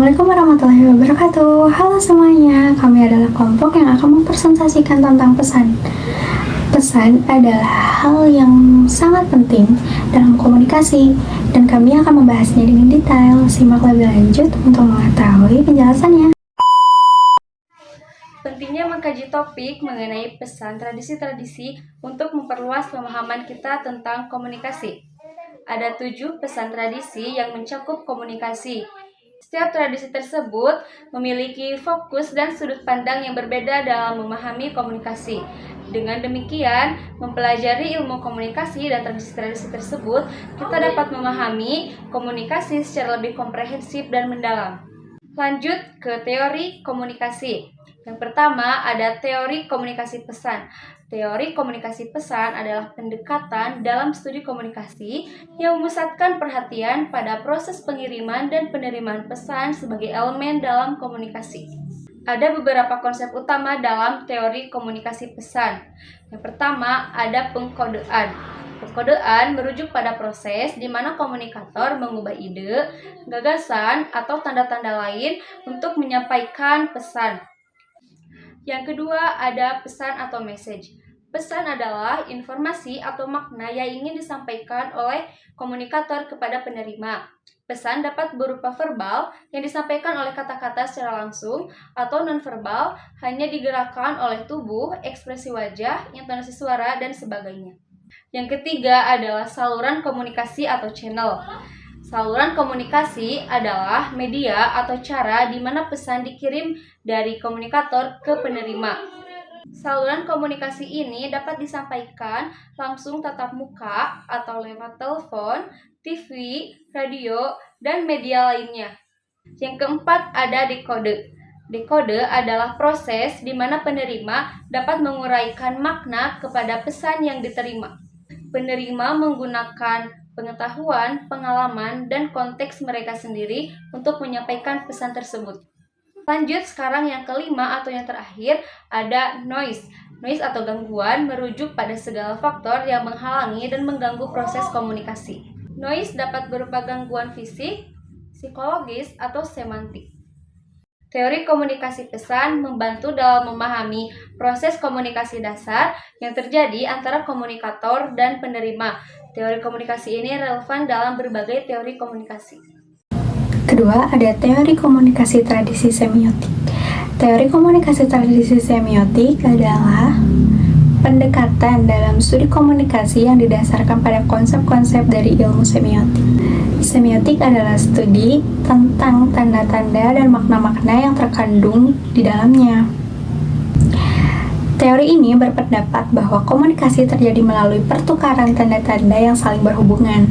Assalamualaikum warahmatullahi wabarakatuh. Halo semuanya, kami adalah kelompok yang akan mempresentasikan tentang pesan. Pesan adalah hal yang sangat penting dalam komunikasi, dan kami akan membahasnya dengan detail. Simak lebih lanjut untuk mengetahui penjelasannya. Pentingnya mengkaji topik mengenai pesan tradisi-tradisi untuk memperluas pemahaman kita tentang komunikasi. Ada 7 pesan tradisi yang mencakup komunikasi. Setiap tradisi tersebut memiliki fokus dan sudut pandang yang berbeda dalam memahami komunikasi. Dengan demikian, mempelajari ilmu komunikasi dan tradisi-tradisi tersebut, kita dapat memahami komunikasi secara lebih komprehensif dan mendalam. Lanjut ke teori komunikasi. Yang pertama ada teori komunikasi pesan. Teori komunikasi pesan adalah pendekatan dalam studi komunikasi yang memusatkan perhatian pada proses pengiriman dan penerimaan pesan sebagai elemen dalam komunikasi. Ada beberapa konsep utama dalam teori komunikasi pesan. Yang pertama ada pengkodean. Pengkodean merujuk pada proses di mana komunikator mengubah ide, gagasan, atau tanda-tanda lain untuk menyampaikan pesan. Yang kedua ada pesan atau message. Pesan adalah informasi atau makna yang ingin disampaikan oleh komunikator kepada penerima. Pesan dapat berupa verbal yang disampaikan oleh kata-kata secara langsung atau nonverbal hanya digerakkan oleh tubuh, ekspresi wajah, intonasi suara, dan sebagainya. Yang ketiga adalah saluran komunikasi atau channel. Saluran komunikasi adalah media atau cara di mana pesan dikirim dari komunikator ke penerima. Saluran komunikasi ini dapat disampaikan langsung tatap muka atau lewat telepon, TV, radio, dan media lainnya. Yang keempat ada dekode. Dekode adalah proses di mana penerima dapat menguraikan makna kepada pesan yang diterima. Penerima menggunakan pengetahuan, pengalaman, dan konteks mereka sendiri untuk menyampaikan pesan tersebut. Lanjut sekarang yang kelima atau yang terakhir ada noise. Noise atau gangguan merujuk pada segala faktor yang menghalangi dan mengganggu proses komunikasi. Noise dapat berupa gangguan fisik, psikologis, atau semantik. Teori komunikasi pesan membantu dalam memahami proses komunikasi dasar yang terjadi antara komunikator dan penerima. Teori komunikasi ini relevan dalam berbagai teori komunikasi. Kedua, ada teori komunikasi tradisi semiotik. Teori komunikasi tradisi semiotik adalah pendekatan dalam studi komunikasi yang didasarkan pada konsep-konsep dari ilmu semiotik. Semiotik adalah studi tentang tanda-tanda dan makna-makna yang terkandung di dalamnya. Teori ini berpendapat bahwa komunikasi terjadi melalui pertukaran tanda-tanda yang saling berhubungan.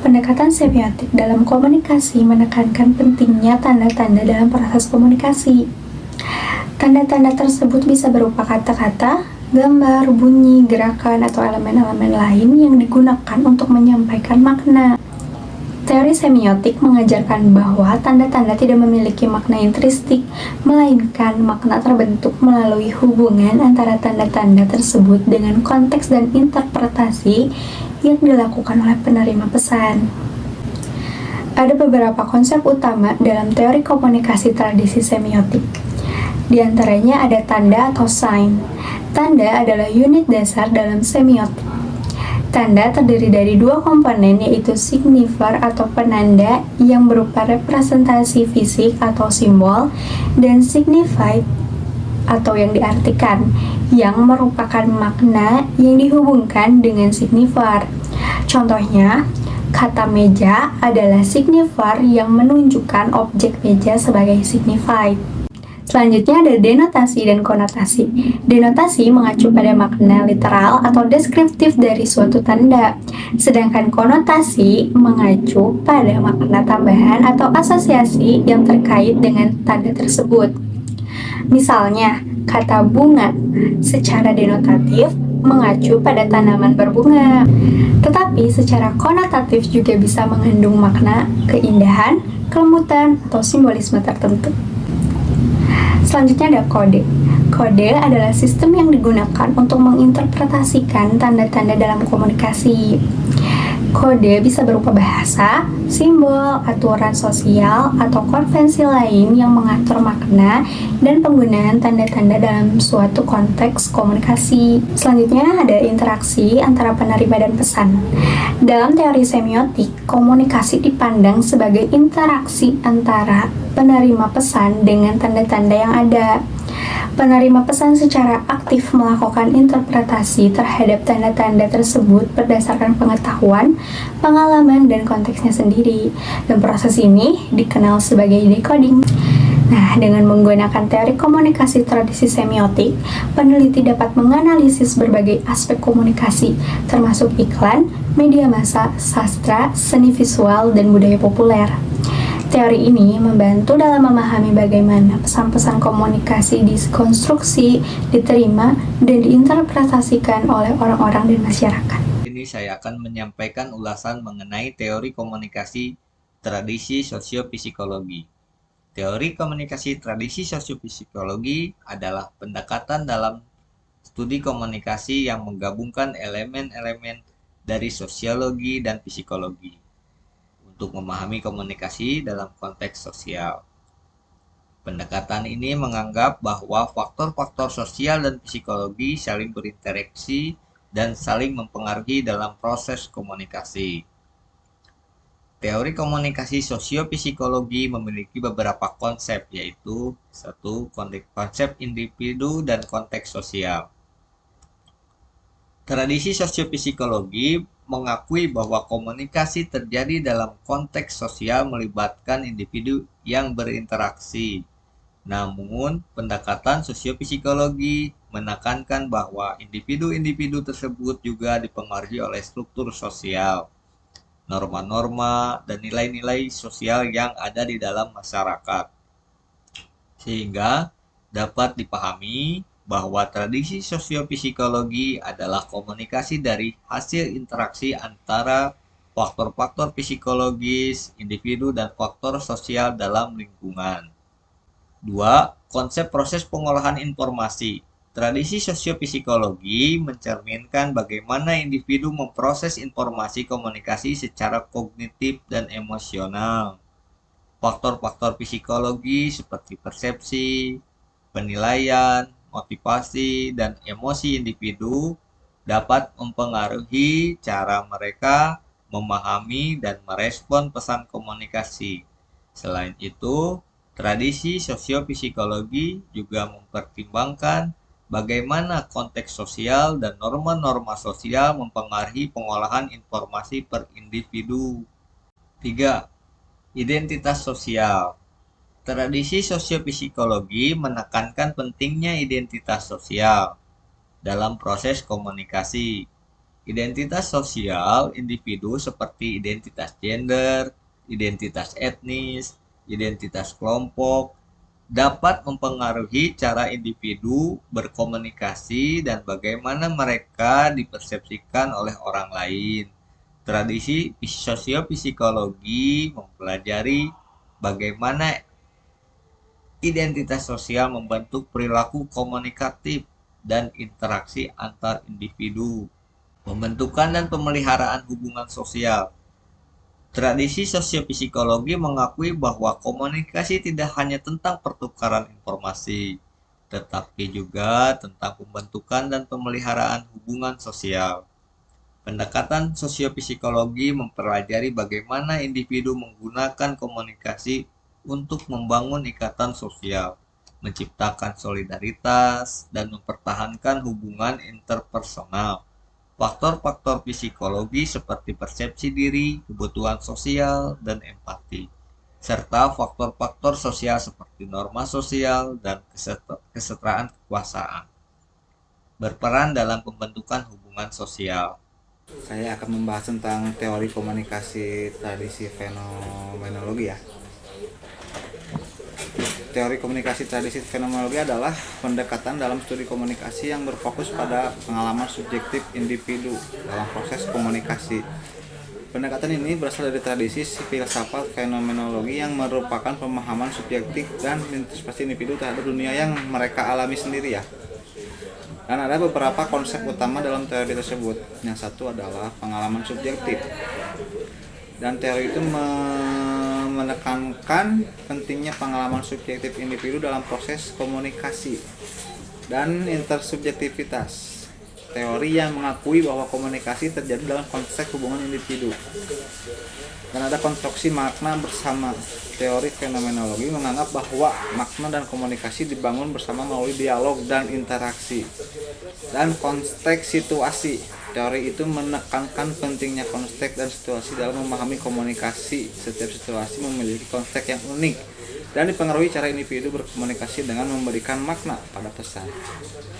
Pendekatan semiotik dalam komunikasi menekankan pentingnya tanda-tanda dalam proses komunikasi. Tanda-tanda tersebut bisa berupa kata-kata, gambar, bunyi, gerakan, atau elemen-elemen lain yang digunakan untuk menyampaikan makna. Teori semiotik mengajarkan bahwa tanda-tanda tidak memiliki makna intrinsik, melainkan makna terbentuk melalui hubungan antara tanda-tanda tersebut dengan konteks dan interpretasi yang dilakukan oleh penerima pesan. Ada beberapa konsep utama dalam teori komunikasi tradisi semiotik. Di antaranya ada tanda atau sign. Tanda adalah unit dasar dalam semiotik. Tanda terdiri dari 2 komponen, yaitu signifier atau penanda yang berupa representasi fisik atau simbol, dan signified atau yang diartikan, yang merupakan makna yang dihubungkan dengan signifier. Contohnya, kata meja adalah signifier yang menunjukkan objek meja sebagai signified. Selanjutnya ada denotasi dan konotasi. Denotasi mengacu pada makna literal atau deskriptif dari suatu tanda, sedangkan konotasi mengacu pada makna tambahan atau asosiasi yang terkait dengan tanda tersebut. Misalnya, kata bunga secara denotatif mengacu pada tanaman berbunga, tetapi secara konotatif juga bisa mengandung makna keindahan, kelembutan, atau simbolisme tertentu. Selanjutnya ada kode. Kode adalah sistem yang digunakan untuk menginterpretasikan tanda-tanda dalam komunikasi. Kode bisa berupa bahasa, simbol, aturan sosial, atau konvensi lain yang mengatur makna dan penggunaan tanda-tanda dalam suatu konteks komunikasi. Selanjutnya ada interaksi antara penerima dan pesan. Dalam teori semiotik, komunikasi dipandang sebagai interaksi antara penerima pesan dengan tanda-tanda yang ada. Penerima pesan secara aktif melakukan interpretasi terhadap tanda-tanda tersebut berdasarkan pengetahuan, pengalaman, dan konteksnya sendiri. Dan proses ini dikenal sebagai decoding. Nah, dengan menggunakan teori komunikasi tradisi semiotik, peneliti dapat menganalisis berbagai aspek komunikasi, termasuk iklan, media massa, sastra, seni visual, dan budaya populer. Teori ini membantu dalam memahami bagaimana pesan-pesan komunikasi dikonstruksi, diterima, dan diinterpretasikan oleh orang-orang dan masyarakat. Ini saya akan menyampaikan ulasan mengenai teori komunikasi tradisi sosiopsikologi. Teori komunikasi tradisi sosiopsikologi adalah pendekatan dalam studi komunikasi yang menggabungkan elemen-elemen dari sosiologi dan psikologi untuk memahami komunikasi dalam konteks sosial. Pendekatan ini menganggap bahwa faktor-faktor sosial dan psikologi saling berinteraksi dan saling mempengaruhi dalam proses komunikasi. Teori komunikasi sosiopsikologi memiliki beberapa konsep, yaitu satu, konsep individu dan konteks sosial. Tradisi sosiopsikologi mengakui bahwa komunikasi terjadi dalam konteks sosial melibatkan individu yang berinteraksi. Namun, pendekatan sosiopsikologi menekankan bahwa individu-individu tersebut juga dipengaruhi oleh struktur sosial, norma-norma, dan nilai-nilai sosial yang ada di dalam masyarakat. Sehingga dapat dipahami bahwa tradisi sosiopsikologi adalah komunikasi dari hasil interaksi antara faktor-faktor psikologis, individu, dan faktor sosial dalam lingkungan. 2. Konsep proses pengolahan informasi. Tradisi sosiopsikologi mencerminkan bagaimana individu memproses informasi komunikasi secara kognitif dan emosional. Faktor-faktor psikologi seperti persepsi, penilaian, motivasi, dan emosi individu dapat mempengaruhi cara mereka memahami dan merespon pesan komunikasi. Selain itu, tradisi sosiopsikologi juga mempertimbangkan bagaimana konteks sosial dan norma-norma sosial mempengaruhi pengolahan informasi per individu. 3. Identitas sosial. Tradisi sosiopsikologi menekankan pentingnya identitas sosial dalam proses komunikasi. Identitas sosial individu seperti identitas gender, identitas etnis, identitas kelompok dapat mempengaruhi cara individu berkomunikasi dan bagaimana mereka dipersepsikan oleh orang lain. Tradisi sosiopsikologi mempelajari bagaimana identitas sosial membentuk perilaku komunikatif dan interaksi antar individu, pembentukan dan pemeliharaan hubungan sosial. Tradisi sosiopsikologi mengakui bahwa komunikasi tidak hanya tentang pertukaran informasi, tetapi juga tentang pembentukan dan pemeliharaan hubungan sosial. Pendekatan sosiopsikologi mempelajari bagaimana individu menggunakan komunikasi untuk membangun ikatan sosial, menciptakan solidaritas, dan mempertahankan hubungan interpersonal. Faktor-faktor psikologi seperti persepsi diri, kebutuhan sosial, dan empati, serta faktor-faktor sosial seperti norma sosial dan kesetaraan kekuasaan, berperan dalam pembentukan hubungan sosial. Saya akan membahas tentang teori komunikasi tradisi fenomenologi ya. Teori komunikasi tradisi fenomenologi adalah pendekatan dalam studi komunikasi yang berfokus pada pengalaman subjektif individu dalam proses komunikasi. Pendekatan ini berasal dari tradisi filsafat fenomenologi yang merupakan pemahaman subjektif dan introspeksi individu terhadap dunia yang mereka alami sendiri ya. Dan ada beberapa konsep utama dalam teori tersebut. Yang satu adalah pengalaman subjektif. Dan teori itu menekankan pentingnya pengalaman subjektif individu dalam proses komunikasi dan intersubjektivitas. Teori yang mengakui bahwa komunikasi terjadi dalam konteks hubungan individu. Dan ada konstruksi makna bersama. Teori fenomenologi menganggap bahwa makna dan komunikasi dibangun bersama melalui dialog dan interaksi. Dan konteks situasi. Teori itu menekankan pentingnya konteks dan situasi dalam memahami komunikasi. Setiap situasi memiliki konteks yang unik dan dipengaruhi cara individu berkomunikasi dengan memberikan makna pada pesan.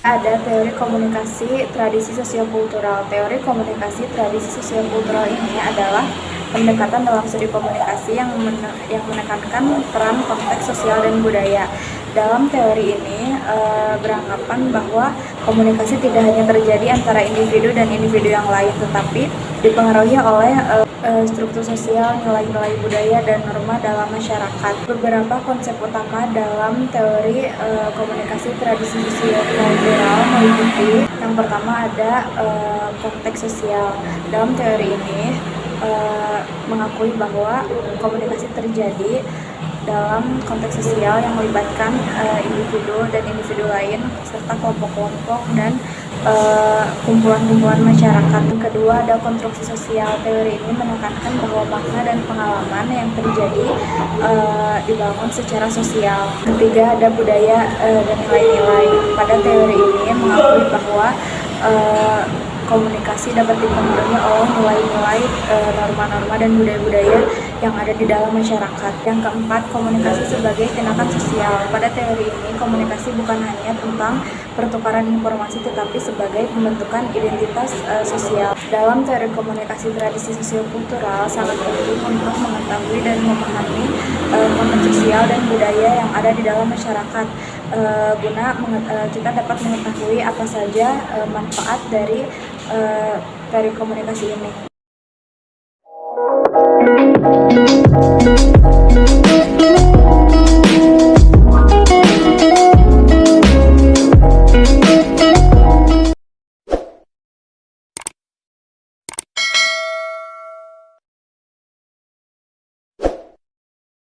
Ada teori komunikasi tradisi sosiokultural. Teori komunikasi tradisi sosiokultural ini adalah pendekatan dalam studi komunikasi yang menekankan peran konteks sosial dan budaya. Dalam teori ini beranggapan bahwa komunikasi tidak hanya terjadi antara individu dan individu yang lain, tetapi dipengaruhi oleh struktur sosial, nilai-nilai budaya, dan norma dalam masyarakat. Beberapa konsep utama dalam teori komunikasi tradisi sosiokultural meliputi yang pertama ada konteks sosial. Dalam teori ini mengakui bahwa komunikasi terjadi dalam konteks sosial yang melibatkan individu dan individu lain serta kelompok-kelompok dan kumpulan-kumpulan masyarakat. Kedua, ada konstruksi sosial. Teori ini menekankan bahwa makna dan pengalaman yang terjadi dibangun secara sosial. Ketiga, ada budaya dan nilai-nilai. Pada teori ini mengakui bahwa komunikasi dapat dipengaruhi oleh nilai-nilai, norma-norma dan budaya-budaya yang ada di dalam masyarakat. Yang keempat, komunikasi sebagai tindakan sosial. Pada teori ini, komunikasi bukan hanya tentang pertukaran informasi tetapi sebagai pembentukan identitas sosial. Dalam teori komunikasi tradisi sosiokultural sangat penting untuk mengetahui dan memahami konteks sosial dan budaya yang ada di dalam masyarakat guna kita dapat mengetahui apa saja manfaat dari teori komunikasi ini.